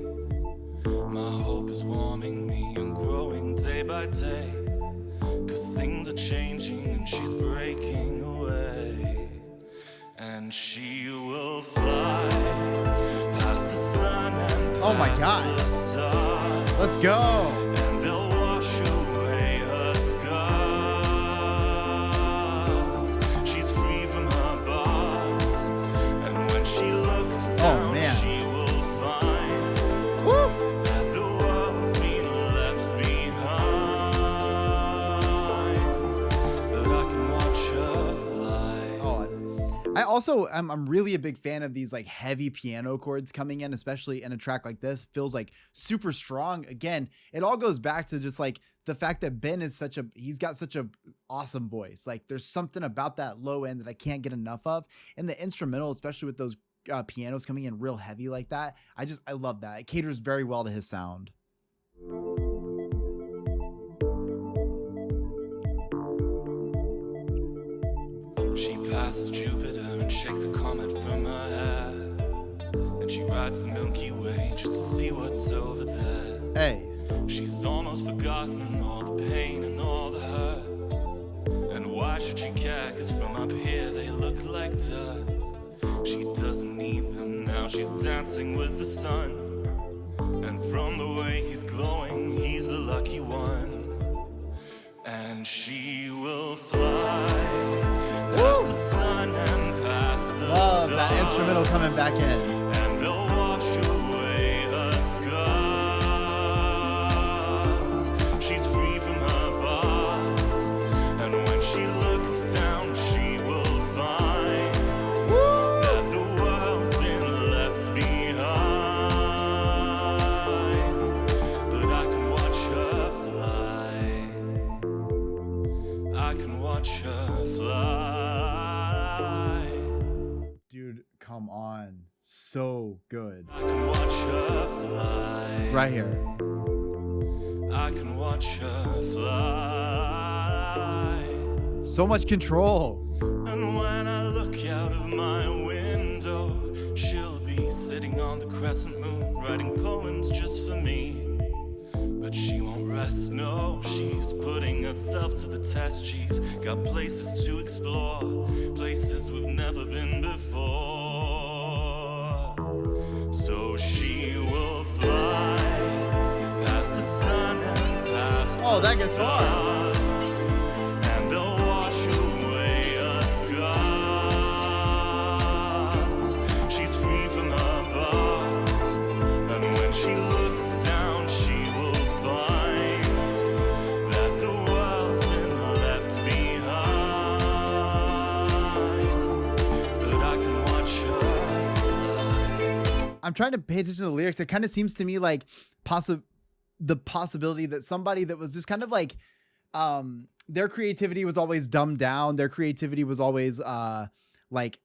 My hope is warming me and growing day by day. 'Cause things are changing and she's breaking away. And she will fly past the sun and Oh my past God. the stars. Let's go. And they'll wash away her scars. She's free from her bars. And when she looks down, man. she will find that the world's been left behind. But I can watch her fly. I'm really a big fan of these like heavy piano chords coming in, especially in a track like this. Feels like super strong. Again, it all goes back to just like the fact that Ben is he's got such a awesome voice. Like there's something about that low end that I can't get enough of. And the instrumental, especially with those pianos coming in real heavy like that. I love that. It caters very well to his sound. She passes Jupiter and shakes a comet from her hair. And she rides the Milky Way just to see what's over there. Hey. She's almost forgotten all the pain and all the hurt. And why should she care? 'Cause from up here they look like dirt. She doesn't need them now, she's dancing with the sun. And from the way he's glowing, he's the lucky one. And she will fly past the sun and past the Love that instrumental coming back in. And they'll wash away her scars. She's free from her bars. And when she looks down, she will find that the world's been left behind. But I can watch her fly. I can watch her fly. Dude, come on. So good. I can watch her fly. Right here. I can watch her fly. So much control. And when I look out of my window, she'll be sitting on the crescent moon, writing poems just for me. But she won't rest, no, she's putting herself to the test. She's got places to explore, places we've never been before. So she will fly past the sun and past Oh, that the guitar. stars. And they'll wash away her scars. She's free from her bars. And when she looks down, she will find that the world's been left behind. But I can watch her fly. I'm trying to pay attention to the lyrics. It kind of seems to me like the possibility that somebody that was just kind of like, their creativity was always dumbed down. Their creativity was always, like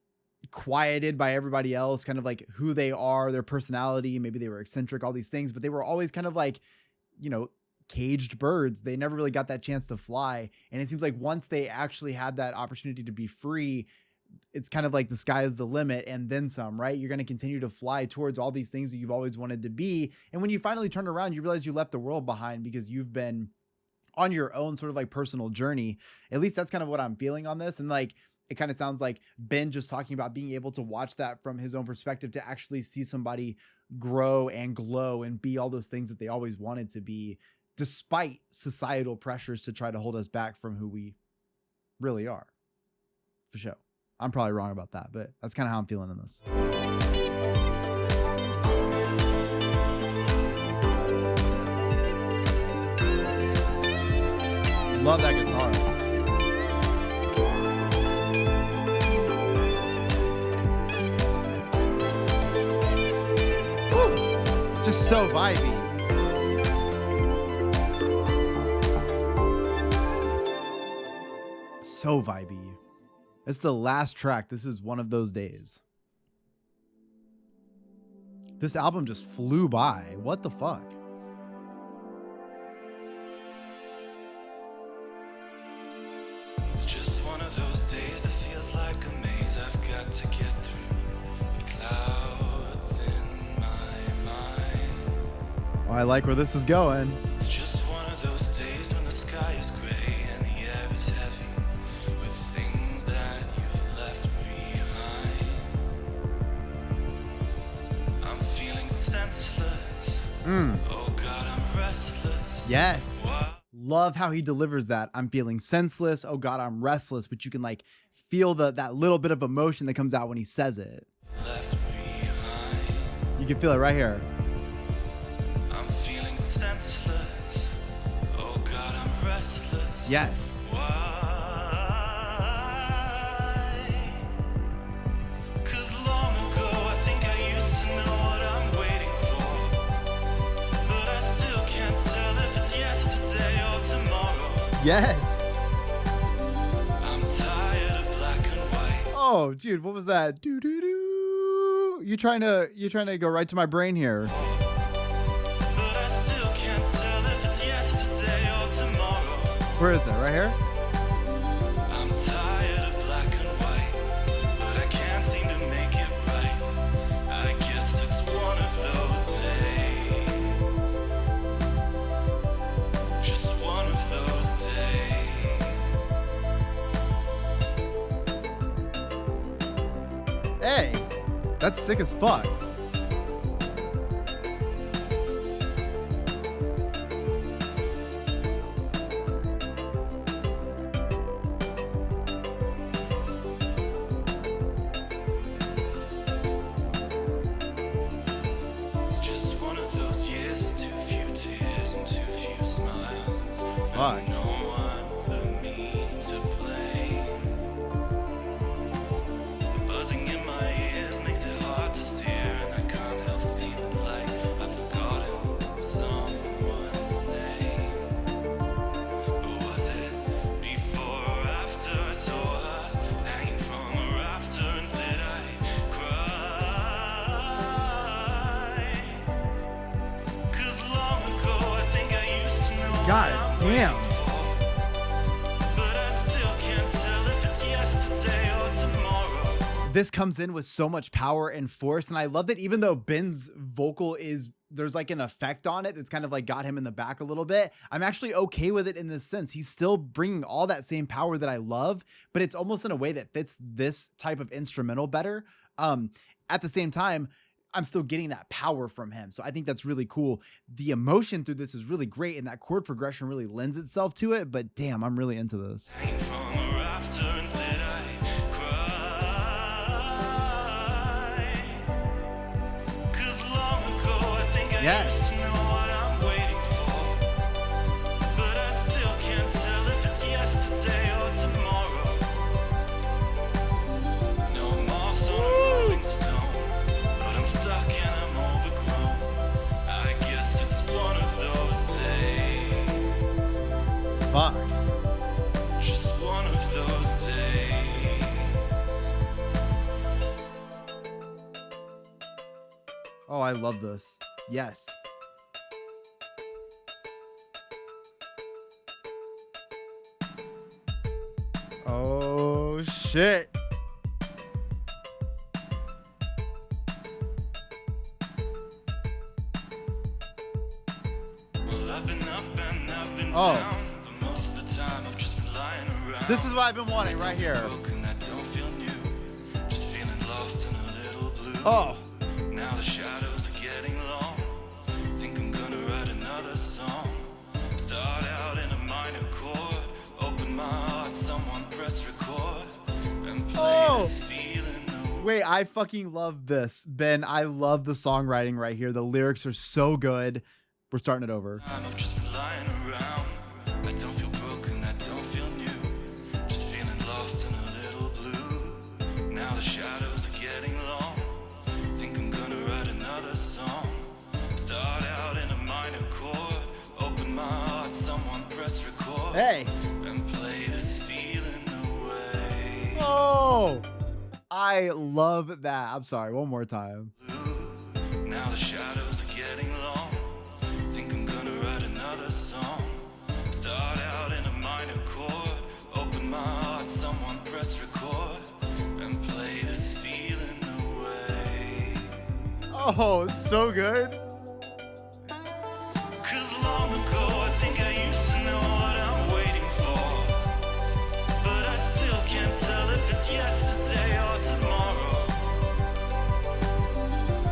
quieted by everybody else, kind of like who they are, their personality. Maybe they were eccentric, all these things, but they were always kind of like, you know, caged birds. They never really got that chance to fly. And it seems like once they actually had that opportunity to be free, it's kind of like the sky is the limit and then some, right? You're going to continue to fly towards all these things that you've always wanted to be. And when you finally turn around, you realize you left the world behind because you've been on your own sort of like personal journey. At least that's kind of what I'm feeling on this. And like, it kind of sounds like Ben just talking about being able to watch that from his own perspective, to actually see somebody grow and glow and be all those things that they always wanted to be, despite societal pressures to try to hold us back from who we really are. For sure. I'm probably wrong about that, but that's kind of how I'm feeling in this. Love that guitar. So vibey. So vibey. It's the last track. This is one of those days. This album just flew by. What the fuck? It's just one of those days that feels like a maze I've got to get through. Clouds in my mind. Oh, I like where this is going. It's just one of those days when the sky is gray and the air is heavy with things that you've left behind. I'm feeling senseless. Oh God, I'm restless. Yes. What? Love how he delivers that. I'm feeling senseless. Oh God, I'm restless. But you can like feel that little bit of emotion that comes out when he says it. Left behind. You can feel it right here. I'm feeling senseless. Oh God, I'm restless. Yes. Why? 'Cause long ago I think I used to know what I'm waiting for, but I still can't tell if it's yesterday or tomorrow. Yes. I'm tired of black and white. Oh, dude, what was that? Doo doo doo. You're trying to go right to my brain here. But I still can't tell if it's yesterday or tomorrow. Where is it? Right here? I'm tired of black and white, but I can't seem to make it right. I guess it's one of those days. Just one of those days. Hey, that's sick as fuck. It's just one of those years with too few tears and too few smiles. Fuck. And no one but me to blame. The buzzing in my ears makes it hard to steer, and I can't help feeling like I've forgotten someone's name. But was it before or after I saw her hanging from a rafter, and did I cry? 'Cause long ago I think I used to know what God I'm damn. waiting for, but I still can't tell if it's yesterday or tomorrow. This comes in with so much power and force, and I love that even though Ben's vocal is, there's like an effect on it that's kind of like got him in the back a little bit, I'm actually okay with it in this sense. He's still bringing all that same power that I love, but it's almost in a way that fits this type of instrumental better. At the same time, I'm still getting that power from him. So I think that's really cool. The emotion through this is really great, and that chord progression really lends itself to it, but damn, I'm really into this. Hanging from a rafter, and did I cry? 'Cause long ago I think I Yes. used to know what I'm waiting for, but I still can't tell if it's yesterday or tomorrow. No moss on a rolling stone, but I'm stuck and I'm overgrown. I guess it's one of those days. Fuck. Just one of those days. Oh, I love this. Yes. Oh, shit. Well, I've been up and I've been Oh. down, but most of the time I've just been lying around. This is what I've been wanting right here. Broken, I don't feel new, just feeling lost and a little blue. Oh, Now the shadows are getting long. Think I'm gonna write another song. Start out in a minor chord, open my heart, someone press record, and play Oh. this feeling away. wait, I fucking love this. Ben, I love the songwriting right here. The lyrics are so good. We're starting it over. I've just been lying around. I don't feel broken, I don't feel new, just feeling lost and a little blue. Now the shadows are getting long. Think I'm gonna write another song. Start Hey. and play this feeling away. Oh, I love that. I'm sorry. One more time. Now the shadows are getting long. Think I'm gonna write another song. Start out in a minor chord. Open my heart, someone press record. And play this feeling away. Oh, it's so good. 'Cause long ago I think I used to know what I'm waiting for. But I still can't tell if it's yesterday or tomorrow.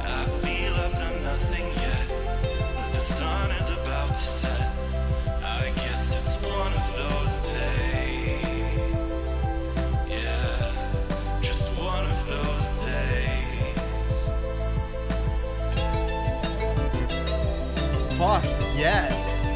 I feel I've done nothing yet, but the sun is about to set. I guess it's one of those days. Yeah, just one of those days. Fuck yes.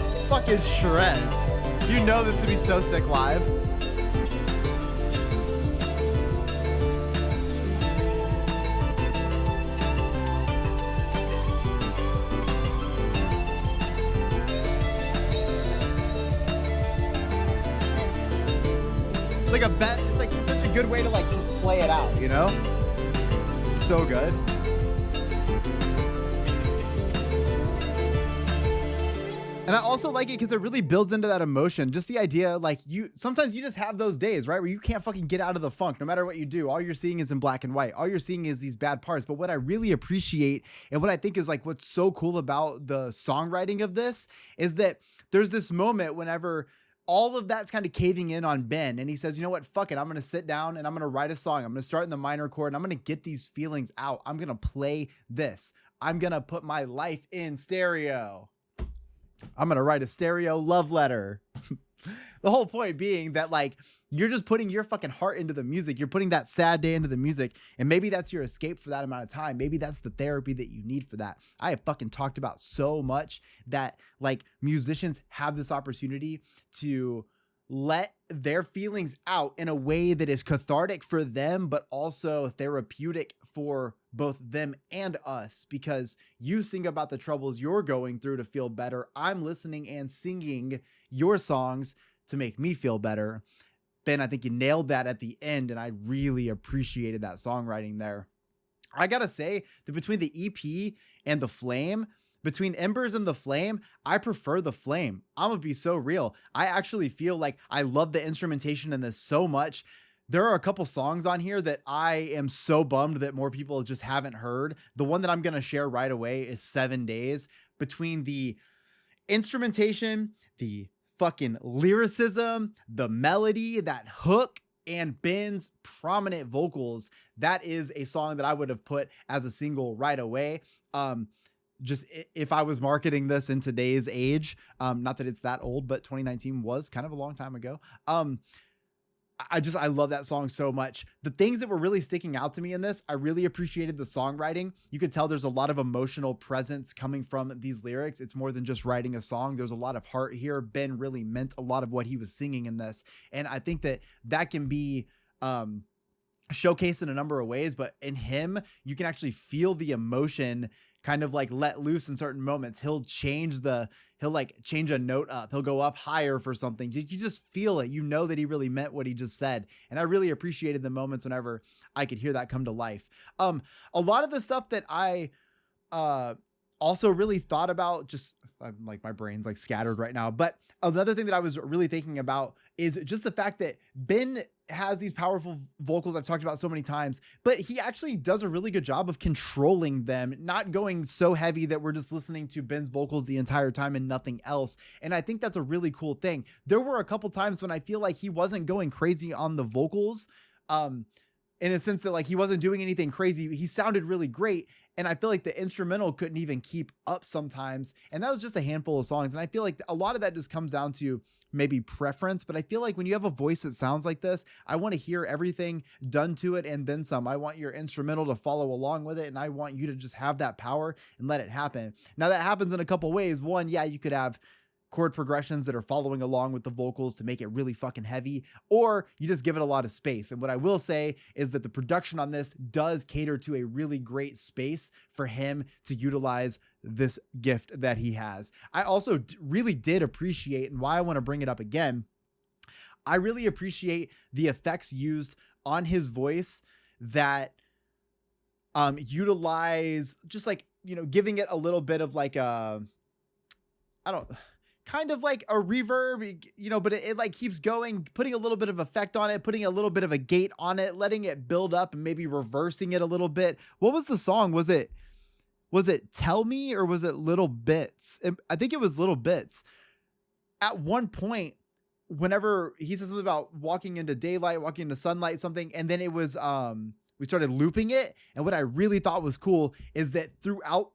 It's fucking shreds. You know this would be so sick live. It's like a bet. It's like such a good way to like just play it out, you know? It's so good. And I also like it because it really builds into that emotion. Just the idea, like sometimes you just have those days, right? Where you can't fucking get out of the funk no matter what you do. All you're seeing is in black and white. All you're seeing is these bad parts. But what I really appreciate and what I think is like what's so cool about the songwriting of this is that there's this moment whenever all of that's kind of caving in on Ben. And he says, you know what? Fuck it. I'm going to sit down and I'm going to write a song. I'm going to start in the minor chord and I'm going to get these feelings out. I'm going to play this. I'm going to put my life in stereo. I'm going to write a stereo love letter. The whole point being that like, you're just putting your fucking heart into the music. You're putting that sad day into the music. And maybe that's your escape for that amount of time. Maybe that's the therapy that you need for that. I have fucking talked about so much that like musicians have this opportunity to let their feelings out in a way that is cathartic for them, but also therapeutic for both them and us, because you sing about the troubles you're going through to feel better. I'm listening and singing your songs to make me feel better. Ben, I think you nailed that at the end, and I really appreciated that songwriting there. I gotta say that between the EP and The Flame, between Embers and The Flame, I prefer The Flame. I'm gonna be so real. I actually feel like I love the instrumentation in this so much. There are a couple songs on here that I am so bummed that more people just haven't heard. The one that I'm gonna share right away is 7 Days. Between the instrumentation, the fucking lyricism, the melody, that hook, and Ben's prominent vocals, that is a song that I would have put as a single right away. Just if I was marketing this in today's age, not that it's that old, but 2019 was kind of a long time ago. I love that song so much. The things that were really sticking out to me in this, I really appreciated the songwriting. You could tell there's a lot of emotional presence coming from these lyrics. It's more than just writing a song. There's a lot of heart here. Ben really meant a lot of what he was singing in this. And I think that can be showcased in a number of ways, but in him, you can actually feel the emotion kind of like let loose in certain moments. He'll change a note up. He'll go up higher for something. You just feel it. You know that he really meant what he just said. And I really appreciated the moments whenever I could hear that come to life. A lot of the stuff that I also really thought about, just I'm like, my brain's like scattered right now. But another thing that I was really thinking about is just the fact that Ben has these powerful vocals I've talked about so many times, but he actually does a really good job of controlling them, not going so heavy that we're just listening to Ben's vocals the entire time and nothing else. And I think that's a really cool thing. There were a couple times when I feel like he wasn't going crazy on the vocals, in a sense that like he wasn't doing anything crazy. He sounded really great. And I feel like the instrumental couldn't even keep up sometimes. And that was just a handful of songs. And I feel like a lot of that just comes down to maybe preference. But I feel like when you have a voice that sounds like this, I want to hear everything done to it and then some. I want your instrumental to follow along with it. And I want you to just have that power and let it happen. Now that happens in a couple ways. One, yeah, you could have chord progressions that are following along with the vocals to make it really fucking heavy, or you just give it a lot of space. And what I will say is that the production on this does cater to a really great space for him to utilize this gift that he has. I also really did appreciate, and why I want to bring it up again, I really appreciate the effects used on his voice that utilize just like, you know, giving it a little bit of like kind of like a reverb, you know, but it like keeps going, putting a little bit of effect on it, putting a little bit of a gate on it, letting it build up and maybe reversing it a little bit. What was the song? Was it Tell Me or was it Little Bits? I think it was Little Bits. At one point, whenever he says something about walking into daylight, walking into sunlight, something, and then it was, we started looping it. And what I really thought was cool is that throughout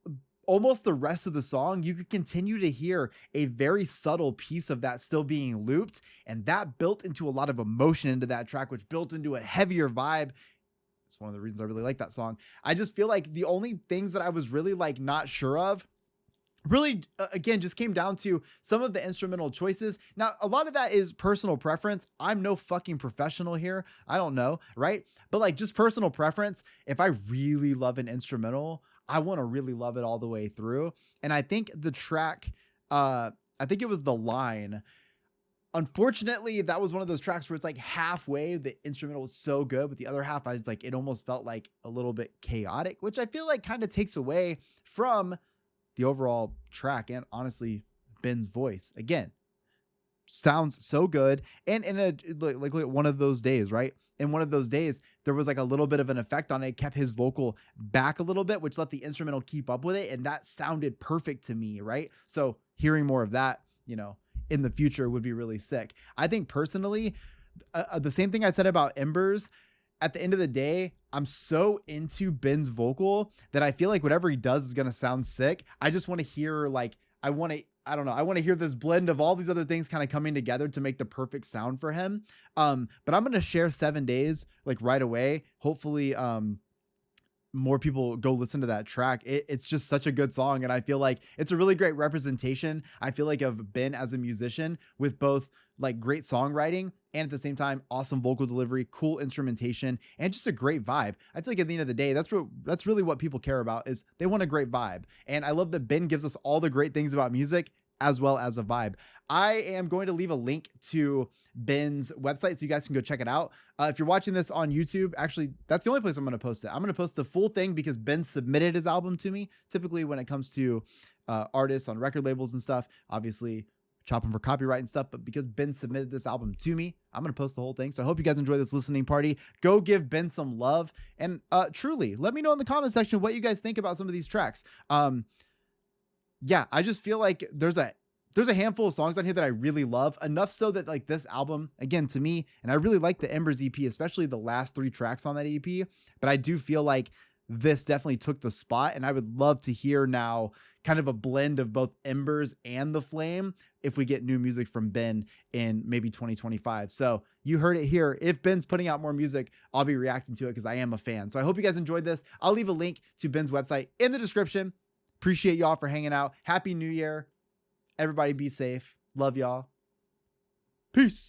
almost the rest of the song, you could continue to hear a very subtle piece of that still being looped. And that built into a lot of emotion into that track, which built into a heavier vibe. It's one of the reasons I really like that song. I just feel like the only things that I was really like not sure of really, again, just came down to some of the instrumental choices. Now, a lot of that is personal preference. I'm no fucking professional here. I don't know, right? But like just personal preference. If I really love an instrumental, I want to really love it all the way through. And I think the track, I think it was The Line. Unfortunately, that was one of those tracks where it's like halfway, the instrumental was so good, but the other half, I was like, it almost felt like a little bit chaotic, which I feel like kind of takes away from the overall track and honestly Ben's voice. Again, sounds so good. And in a like one of those days, right? In one of those days, there was like a little bit of an effect on it, kept his vocal back a little bit, which let the instrumental keep up with it. And that sounded perfect to me, right? So hearing more of that, you know, in the future would be really sick. I think personally, the same thing I said about Embers, at the end of the day, I'm so into Ben's vocal that I feel like whatever he does is going to sound sick. I just want to hear like, I want to hear this blend of all these other things kind of coming together to make the perfect sound for him. But I'm going to share 7 Days like right away. Hopefully, more people go listen to that track. It's just such a good song. And I feel like it's a really great representation, I feel like, of Ben as a musician with both like great songwriting and at the same time, awesome vocal delivery, cool instrumentation, and just a great vibe. I feel like at the end of the day, that's really what people care about, is they want a great vibe. And I love that Ben gives us all the great things about music as well as a vibe. I am going to leave a link to Ben's website so you guys can go check it out. If you're watching this on YouTube, actually, that's the only place I'm going to post it. I'm going to post the full thing because Ben submitted his album to me. Typically, when it comes to artists on record labels and stuff, obviously chop them for copyright and stuff. But because Ben submitted this album to me, I'm going to post the whole thing. So I hope you guys enjoy this listening party. Go give Ben some love. And truly, let me know in the comment section what you guys think about some of these tracks. Yeah, I just feel like there's a handful of songs on here that I really love, enough so that like this album, again, to me, and I really like the Embers EP, especially the last 3 tracks on that EP, but I do feel like this definitely took the spot, and I would love to hear now kind of a blend of both Embers and The Flame if we get new music from Ben in maybe 2025. So you heard it here. If Ben's putting out more music, I'll be reacting to it because I am a fan. So I hope you guys enjoyed this. I'll leave a link to Ben's website in the description. Appreciate y'all for hanging out. Happy New Year. Everybody be safe. Love y'all. Peace.